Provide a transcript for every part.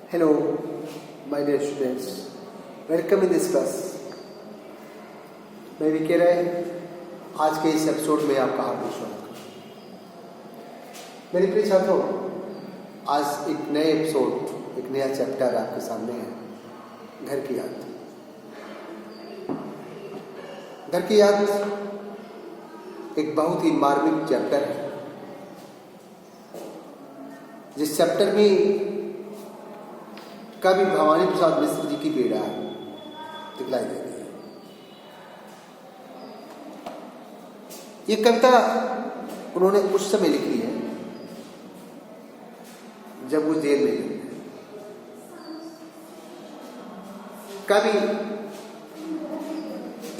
Hello, my dear students. Welcome in this class. मैं विके राय आज के इस एपिसोड में आपका हार्दिक स्वागत। मेरे प्रिय छात्रों, आज एक नए एपिसोड, एक नया चैप्टर आपके सामने है, घर की याद। घर की याद एक बहुत ही मार्मिक चैप्टर है, जिस चैप्टर में कवि भवानी प्रसाद मिश्र जी की पीड़ा दिखलाई दे रही है। ये कविता उन्होंने उस समय लिखी है जब वो जेल में थे। कवि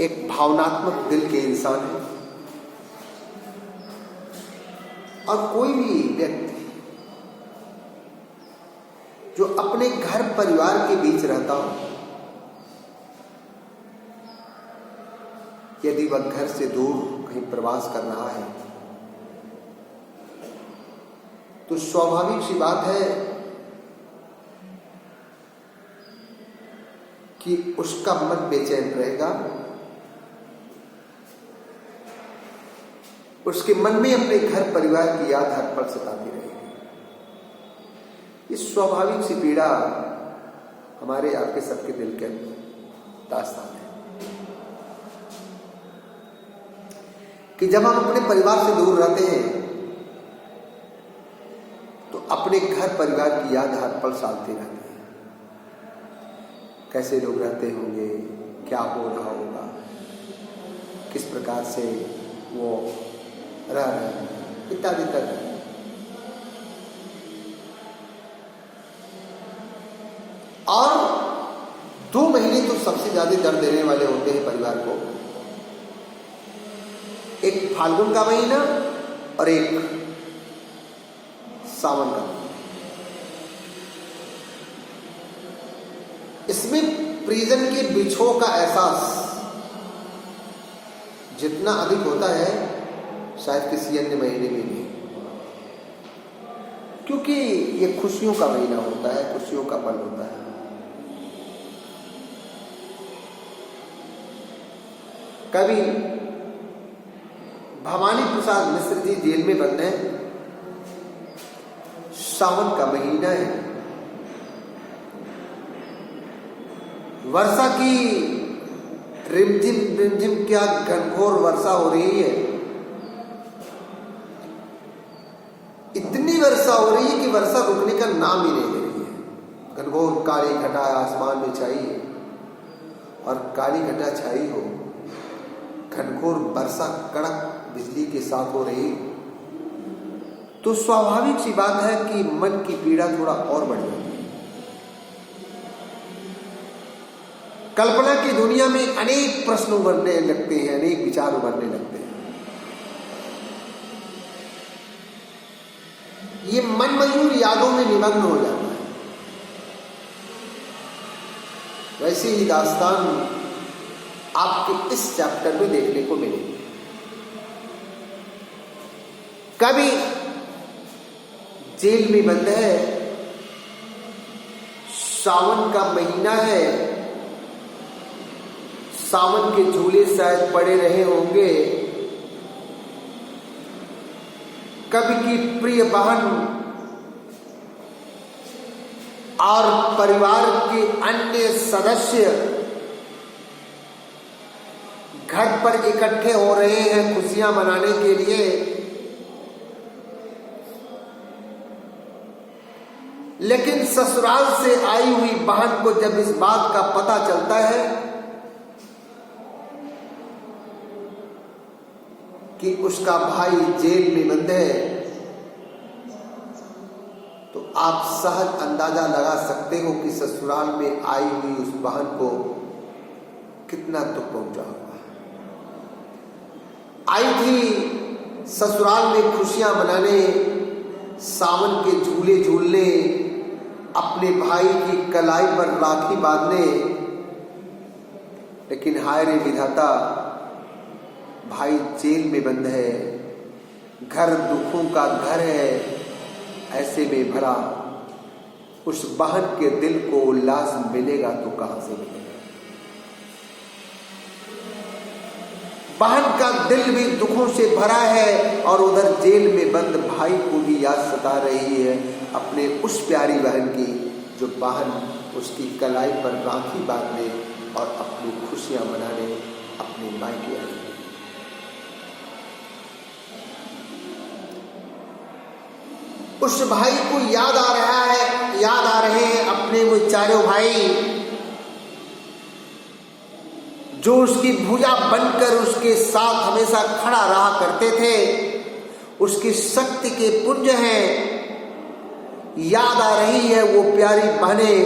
एक भावनात्मक दिल के इंसान है और कोई भी व्यक्ति जो अपने घर परिवार के बीच रहता हो, यदि वह घर से दूर कहीं प्रवास कर रहा है तो स्वाभाविक सी बात है कि उसका मन बेचैन रहेगा, उसके मन में अपने घर परिवार की याद हर पल सताती रहेगी। इस स्वाभाविक सी पीड़ा हमारे आपके सबके दिल के दास्तान है कि जब हम अपने परिवार से दूर रहते हैं तो अपने घर परिवार की याद हर पल सालती रहती है। कैसे लोग रहते होंगे, क्या हो रहा होगा, किस प्रकार से वो रह रहे हैं, इत्यादि इत्यादि। और 2 महीने तो सबसे ज्यादा दर्द देने वाले होते हैं परिवार को। एक फाल्गुन का महीना और एक सावन का महीना। इसमें प्रिजन के बिछोह का एहसास जितना अधिक होता है शायद किसी अन्य महीने में नहीं, क्योंकि ये खुशियों का महीना होता है, खुशियों का पल होता है। कवि भवानी प्रसाद मिश्र जी जेल में बंद हैं। सावन का महीना है, वर्षा की रिमझिम रिमझिम क्या घनघोर वर्षा हो रही है। इतनी वर्षा हो रही है कि वर्षा रुकने का नाम ही नहीं ले रही है। घनघोर काली घटा आसमान में छाई है और काली घटा छाई हो, घनघोर वर्षा कड़क बिजली के साथ हो रही तो स्वाभाविक सी बात है कि मन की पीड़ा थोड़ा और बढ़ जाती है। कल्पना की दुनिया में अनेक प्रश्न उभरने लगते हैं, अनेक विचार उभरने लगते हैं। ये मनमयूर यादों में निमग्न हो जाता है। वैसे ही दास्तान आपके इस चैप्टर में देखने को मिलेगी। कवि जेल में बंद है, सावन का महीना है, सावन के झूले शायद पड़े रहे होंगे। कवि की प्रिय बहन और परिवार के अन्य सदस्य घर पर इकट्ठे हो रहे हैं खुशियां मनाने के लिए, लेकिन ससुराल से आई हुई बहन को जब इस बात का पता चलता है कि उसका भाई जेल में बंद है, तो आप सहज अंदाजा लगा सकते हो कि ससुराल में आई हुई उस बहन को कितना दुख पहुंचा होगा। आई थी ससुराल में खुशियां मनाने, सावन के झूले झूलने, अपने भाई की कलाई पर राखी बांधने, लेकिन हाय रे विधाता, भाई जेल में बंद है, घर दुखों का घर है, ऐसे में भरा उस बहन के दिल को उल्लास मिलेगा तो कहां से मिलेगा। बहन का दिल भी दुखों से भरा है और उधर जेल में बंद भाई को भी याद सता रही है अपने उस प्यारी बहन की, जो बहन उसकी कलाई पर राखी बांधने और अपनी खुशियां मनाने अपनी मायके आई। उस भाई को याद आ रहे हैं अपने वो चारों भाई, जो उसकी भुजा बनकर उसके साथ हमेशा खड़ा रहा करते थे। उसकी शक्ति के पुंज हैं। याद आ रही है वो प्यारी बहनें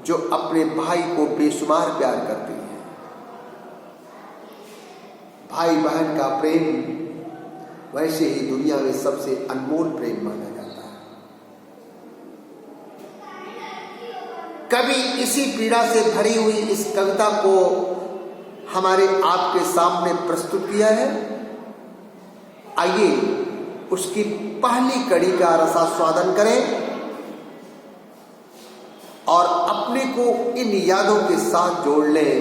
जो अपने भाई को बेशुमार प्यार करती हैं। भाई बहन का प्रेम वैसे ही दुनिया में सबसे अनमोल प्रेम माना जाता है। कभी इसी पीड़ा से भरी हुई इस कविता को हमारे आपके सामने प्रस्तुत किया है। आइए उसकी पहली कड़ी का रसास्वादन करें और अपने को इन यादों के साथ जोड़ लें,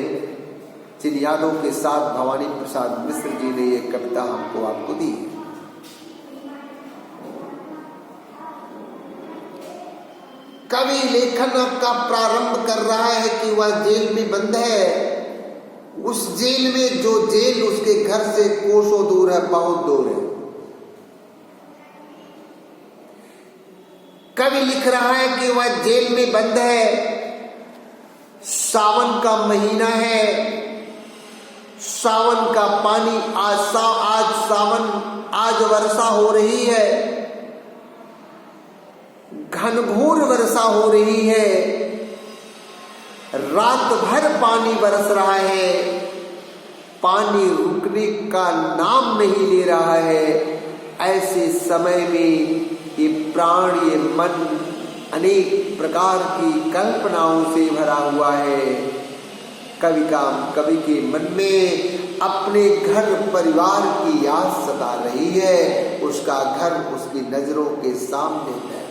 जिन यादों के साथ भवानी प्रसाद मिश्र जी ने ये कविता हमको आपको दी। कवि लेखन का प्रारंभ कर रहा है कि वह जेल में बंद है। उस जेल में जो जेल उसके घर से कोसों दूर है, बहुत दूर है। कवि लिख रहा है कि वह जेल में बंद है। सावन का महीना है, सावन का पानी आज वर्षा हो रही है, घनघोर वर्षा हो रही है, रात भर पानी बरस रहा है, पानी रुकने का नाम नहीं ले रहा है। ऐसे समय में ये प्राण, ये मन अनेक प्रकार की कल्पनाओं से भरा हुआ है। कवि के मन में अपने घर परिवार की याद सता रही है। उसका घर उसकी नजरों के सामने है।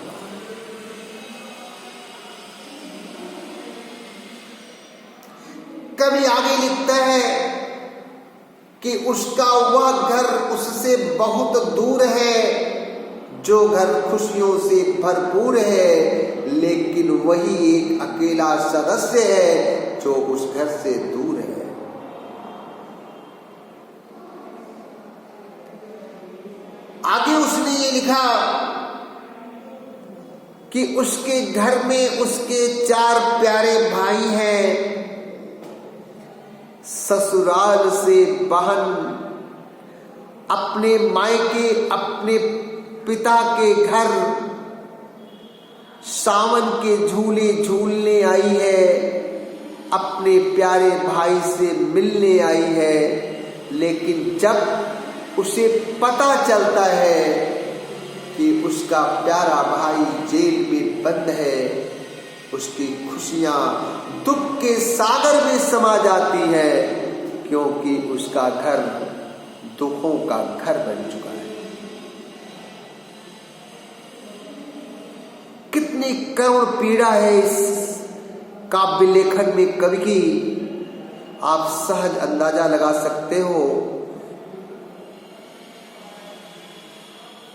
कवि आगे लिखता है कि उसका वह घर उससे बहुत दूर है, जो घर खुशियों से भरपूर है, लेकिन वही एक अकेला सदस्य है जो उस घर से दूर है। आगे उसने ये लिखा कि उसके घर में उसके 4 प्यारे भाई हैं। ससुराल से बहन अपने मायके, अपने पिता के घर सावन के झूले झूलने आई है, अपने प्यारे भाई से मिलने आई है। लेकिन जब उसे पता चलता है कि उसका प्यारा भाई जेल में बंद है, उसकी खुशियां दुख के सागर में समा जाती है, क्योंकि उसका घर दुखों का घर बन चुका है। कितनी करुण पीड़ा है इस काव्य लेखन में कवि की, आप सहज अंदाजा लगा सकते हो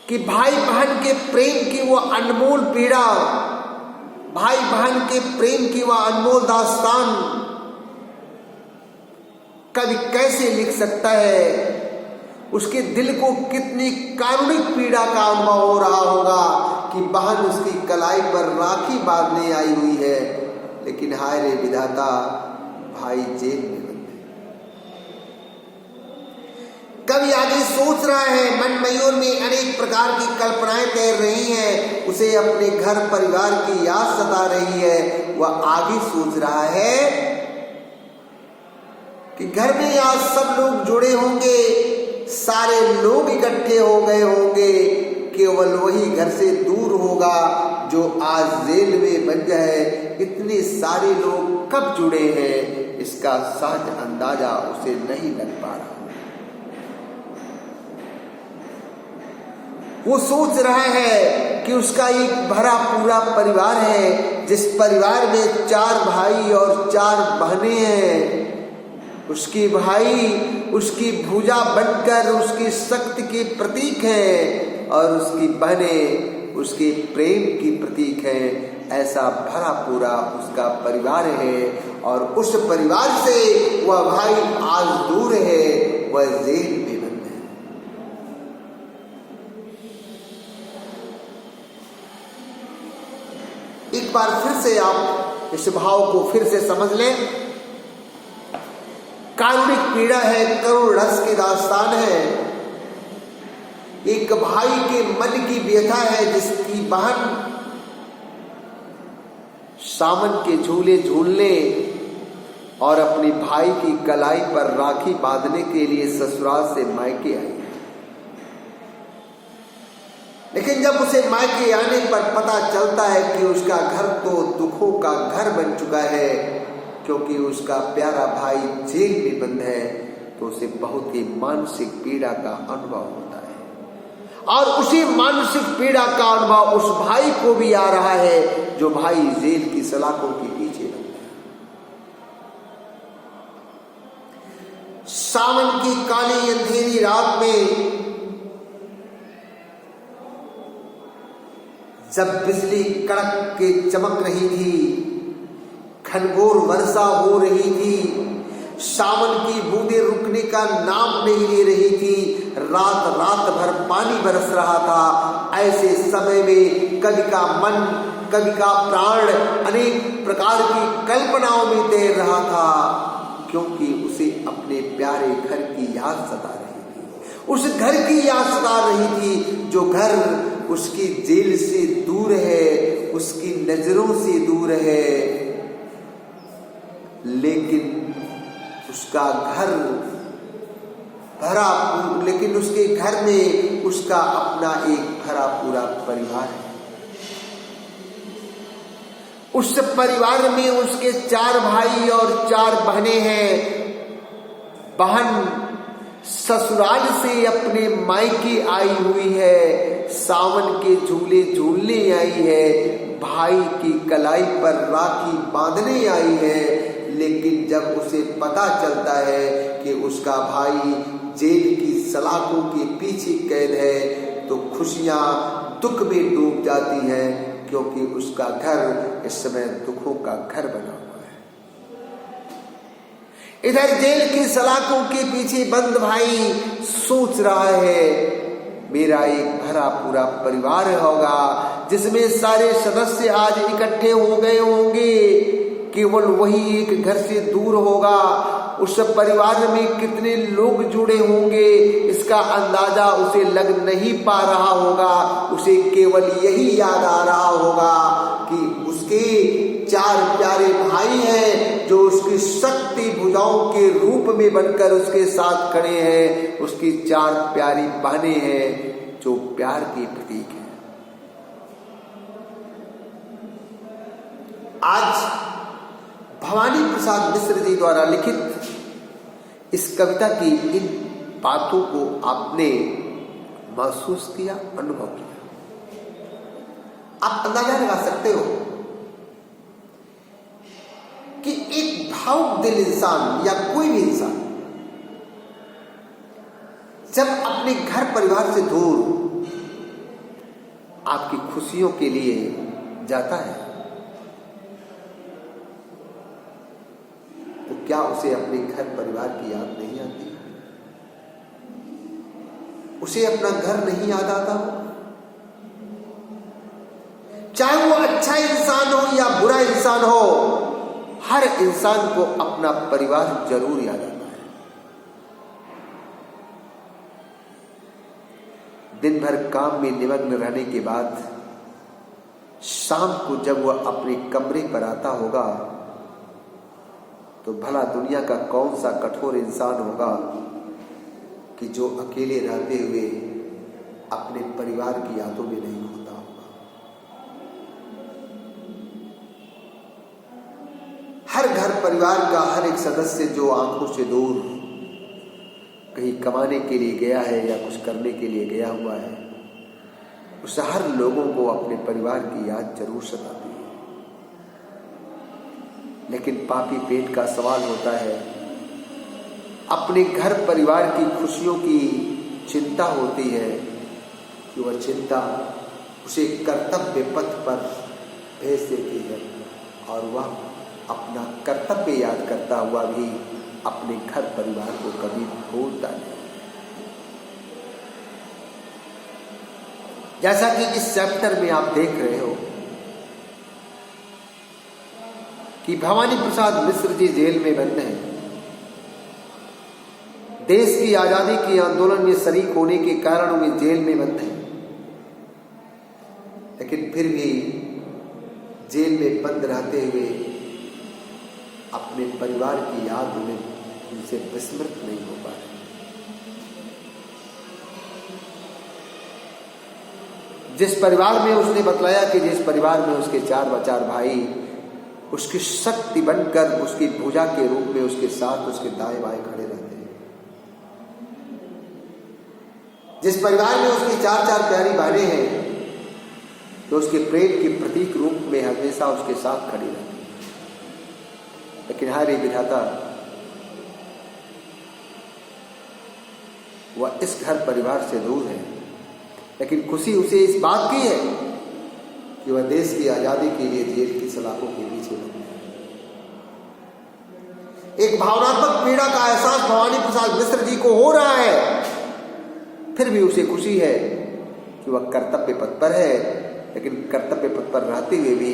कि भाई बहन के प्रेम की वो अनमोल पीड़ा, भाई बहन के प्रेम की वह अनमोल दास्तान कवि कैसे लिख सकता है। उसके दिल को कितनी कारुणिक पीड़ा का अनुभव हो रहा होगा कि बहन उसकी कलाई पर राखी बांधने आई हुई है, लेकिन हाय रे विधाता, भाई जेल में बंद है। कवि आगे सोच रहा है, मन मयूर में अनेक प्रकार की कल्पनाएं तैर रही हैं, उसे अपने घर परिवार की याद सता रही है। वह आगे सोच रहा है कि घर में आज सब लोग जुड़े होंगे, सारे लोग इकट्ठे हो गए होंगे, केवल वही घर से दूर होगा जो आज जेल में बंद है। इतने सारे लोग कब जुड़े हैं, इसका सहज अंदाजा उसे नहीं लग पा रहा। वो सोच रहा है कि उसका एक भरा पूरा परिवार है, जिस परिवार में 4 भाई और 4 बहनें हैं। उसके भाई उसकी भुजा बनकर उसकी शक्ति के प्रतीक हैं और उसकी बहनें उसके प्रेम की प्रतीक हैं। ऐसा भरा पूरा उसका परिवार है और उस परिवार से वह भाई आज दूर है, वह जेल में बंद है। एक बार फिर से आप इस भाव को फिर से समझ लें। कारुणिक पीड़ा है, करुण रस की दास्तान है। एक भाई के मन की व्यथा है, जिसकी बहन सावन के झूले झूलने और अपने भाई की कलाई पर राखी बांधने के लिए ससुराल से मायके आई। लेकिन जब उसे मायके आने पर पता चलता है कि उसका घर तो दुखों का घर बन चुका है, क्योंकि उसका प्यारा भाई जेल में बंद है, तो उसे बहुत ही मानसिक पीड़ा का अनुभव होता है। और उसी मानसिक पीड़ा का अनुभव उस भाई को भी आ रहा है, जो भाई जेल की सलाखों के पीछे बंद है। सावन की काली अंधेरी रात में जब बिजली कड़क के चमक रही थी, घनघोर वर्षा हो रही थी, सावन की बूंदें रुकने का नाम नहीं ले रही थी, रात रात भर पानी बरस रहा था। ऐसे समय में कवि का मन, कवि का प्राण अनेक प्रकार की कल्पनाओं में तैर रहा था, क्योंकि उसे अपने प्यारे घर की याद सता रही थी। उस घर की याद सता रही थी, जो घर उसकी जेल से दूर है, उसकी नजरों से दूर है, लेकिन उसका घर भरा, लेकिन उसके घर में उसका अपना एक भरा पूरा परिवार है। उस परिवार में उसके 4 भाई और 4 बहनें हैं। बहन ससुराल से अपने मायके आई हुई है, सावन के झूले झूलने आई है, भाई की कलाई पर राखी बांधने आई है। लेकिन जब उसे पता चलता है कि उसका भाई जेल की सलाखों के पीछे कैद है, तो खुशियां दुख में डूब जाती हैं, क्योंकि उसका घर इस समय दुखों का घर बना हुआ है। इधर जेल की सलाखों के पीछे बंद भाई सोच रहा है, मेरा एक भरा पूरा परिवार होगा, जिसमें सारे सदस्य आज इकट्ठे हो गए होंगे, केवल वही एक घर से दूर होगा। उस परिवार में कितने लोग जुड़े होंगे, इसका अंदाजा उसे लग नहीं पा रहा होगा। उसे केवल यही याद आ रहा होगा कि उसके 4 प्यारे भाई हैं, जो उसकी शक्ति भुजाओं के रूप में बनकर उसके साथ खड़े हैं। उसकी 4 प्यारी बहनें हैं, जो प्यार की प्रतीक है। आज भवानी प्रसाद मिश्र जी द्वारा लिखित इस कविता की इन बातों को आपने महसूस किया, अनुभव किया। आप अंदाजा लगा सकते हो कि एक भावुक दिल इंसान या कोई भी इंसान जब अपने घर परिवार से दूर आपकी खुशियों के लिए जाता है, तो क्या उसे अपने घर परिवार की याद नहीं आती? उसे अपना घर नहीं याद आता? चाहे वो अच्छा इंसान हो या बुरा इंसान हो, हर इंसान को अपना परिवार जरूर याद आता है। दिन भर काम में निमग्न रहने के बाद शाम को जब वह अपने कमरे पर आता होगा, तो भला दुनिया का कौन सा कठोर इंसान होगा कि जो अकेले रहते हुए अपने परिवार की यादों में नहीं होता होगा। हर घर परिवार का हर एक सदस्य जो आंखों से दूर कहीं कमाने के लिए गया है या कुछ करने के लिए गया हुआ है, उसे हर लोगों को अपने परिवार की याद जरूर सताती है। लेकिन पापी पेट का सवाल होता है, अपने घर परिवार की खुशियों की चिंता होती है कि वह चिंता उसे कर्तव्य पथ पर भेज देती है और वह अपना कर्तव्य याद करता हुआ भी अपने घर परिवार को कभी भूलता नहीं। जैसा कि इस चैप्टर में आप देख रहे हो कि भवानी प्रसाद मिश्र जी जेल में बंद हैं। देश की आजादी के आंदोलन में शरीक होने के कारण वे जेल में बंद हैं, लेकिन फिर भी जेल में बंद रहते हुए अपने परिवार की याद उनसे विस्मृत नहीं हो पा रही। जिस परिवार में उसने बतलाया कि जिस परिवार में उसके चार भाई उसकी शक्ति बनकर उसकी भुजा के रूप में उसके साथ उसके दाएं बाएं खड़े रहते हैं, जिस परिवार में उसकी चार प्यारी बहनें हैं तो उसके प्रेम के प्रतीक रूप में हमेशा उसके साथ खड़ी रहती है, लेकिन हर विधाता वह इस घर परिवार से दूर है। लेकिन खुशी उसे इस बात की है कि वह देश की आजादी के लिए जेल की सलाखों के पीछे बंद है। एक भावनात्मक पीड़ा का एहसास भवानी प्रसाद मिश्र जी को हो रहा है, फिर भी उसे खुशी है कि वह कर्तव्य पथ पर है, लेकिन कर्तव्य पथ पर रहते हुए भी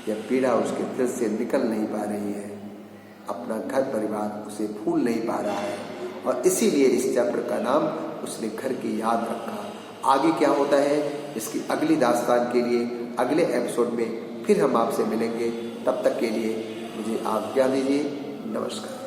यह पीड़ा उसके दिल से निकल नहीं पा रही है। अपना घर परिवार उसे भूल नहीं पा रहा है और इसीलिए इस चैप्टर का नाम उसने घर की याद रखा। आगे क्या होता है इसकी अगली दास्तान के लिए अगले एपिसोड में फिर हम आपसे मिलेंगे। तब तक के लिए मुझे आज्ञा दीजिए। नमस्कार।